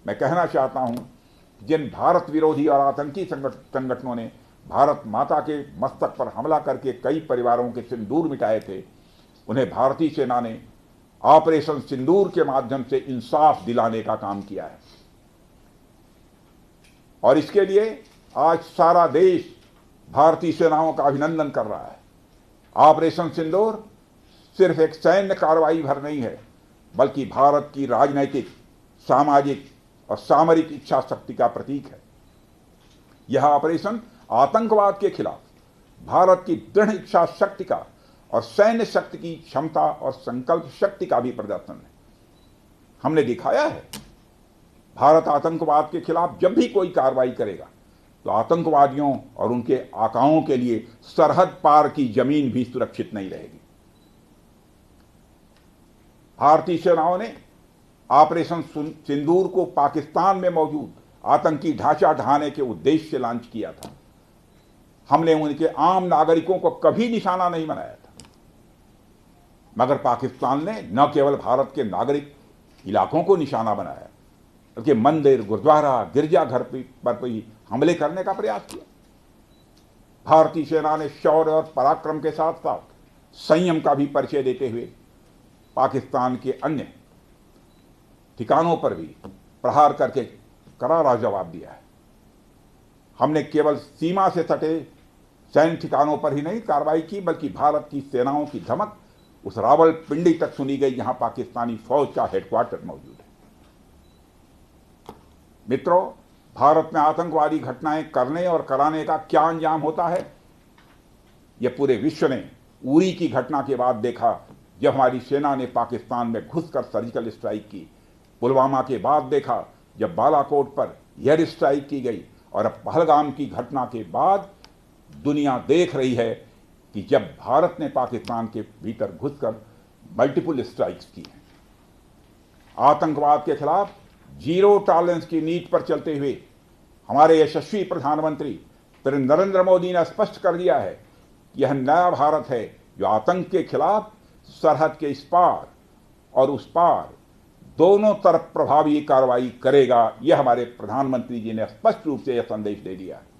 मैं कहना चाहता हूं, जिन भारत विरोधी और आतंकी संगठनों ने भारत माता के मस्तक पर हमला करके कई परिवारों के सिंदूर मिटाए थे, उन्हें भारतीय सेना ने ऑपरेशन सिंदूर के माध्यम से इंसाफ दिलाने का काम किया है। और इसके लिए आज सारा देश भारतीय सेनाओं का अभिनंदन कर रहा है। ऑपरेशन सिंदूर सिर्फ एक सैन्य कार्रवाई भर नहीं है, बल्कि भारत की राजनैतिक, सामाजिक और सामरिक इच्छा शक्ति का प्रतीक है। यह ऑपरेशन आतंकवाद के खिलाफ भारत की दृढ़ इच्छा शक्ति का और सैन्य शक्ति की क्षमता और संकल्प शक्ति का भी प्रदर्शन है। हमने दिखाया है, भारत आतंकवाद के खिलाफ जब भी कोई कार्रवाई करेगा तो आतंकवादियों और उनके आकाओं के लिए सरहद पार की जमीन भी सुरक्षित नहीं रहेगी। भारतीय सेनाओं ने ऑपरेशन सिंदूर को पाकिस्तान में मौजूद आतंकी ढांचा ढहाने के उद्देश्य से लॉन्च किया था। हमने उनके आम नागरिकों को कभी निशाना नहीं बनाया था, मगर पाकिस्तान ने न केवल भारत के नागरिक इलाकों को निशाना बनाया, बल्कि मंदिर, गुरुद्वारा, गिरजाघर पर भी हमले करने का प्रयास किया। भारतीय सेना ने शौर्य और पराक्रम के साथ साथ संयम का भी परिचय देते हुए पाकिस्तान के अन्य ठिकानों पर भी प्रहार करके करारा जवाब दिया है। हमने केवल सीमा से सटे सैन्य ठिकानों पर ही नहीं कार्रवाई की, बल्कि भारत की सेनाओं की धमक उस रावलपिंडी तक सुनी गई जहां पाकिस्तानी फौज का हेडक्वार्टर मौजूद है। मित्रों, भारत में आतंकवादी घटनाएं करने और कराने का क्या अंजाम होता है, यह पूरे विश्व ने उरी की घटना के बाद देखा, जब हमारी सेना ने पाकिस्तान में घुसकर सर्जिकल स्ट्राइक की। पुलवामा के बाद देखा, जब बालाकोट पर एयर स्ट्राइक की गई। और अब पहलगाम की घटना के बाद दुनिया देख रही है कि जब भारत ने पाकिस्तान के भीतर घुसकर मल्टीपल स्ट्राइक्स की हैं। आतंकवाद के खिलाफ जीरो टॉलरेंस की नीति पर चलते हुए हमारे यशस्वी प्रधानमंत्री नरेंद्र मोदी ने स्पष्ट कर दिया है कि यह नया भारत है जो आतंक के खिलाफ सरहद के इस पार और उस पार दोनों तरफ प्रभावी कार्रवाई करेगा। यह हमारे प्रधानमंत्री जी ने स्पष्ट रूप से यह संदेश दे दिया है।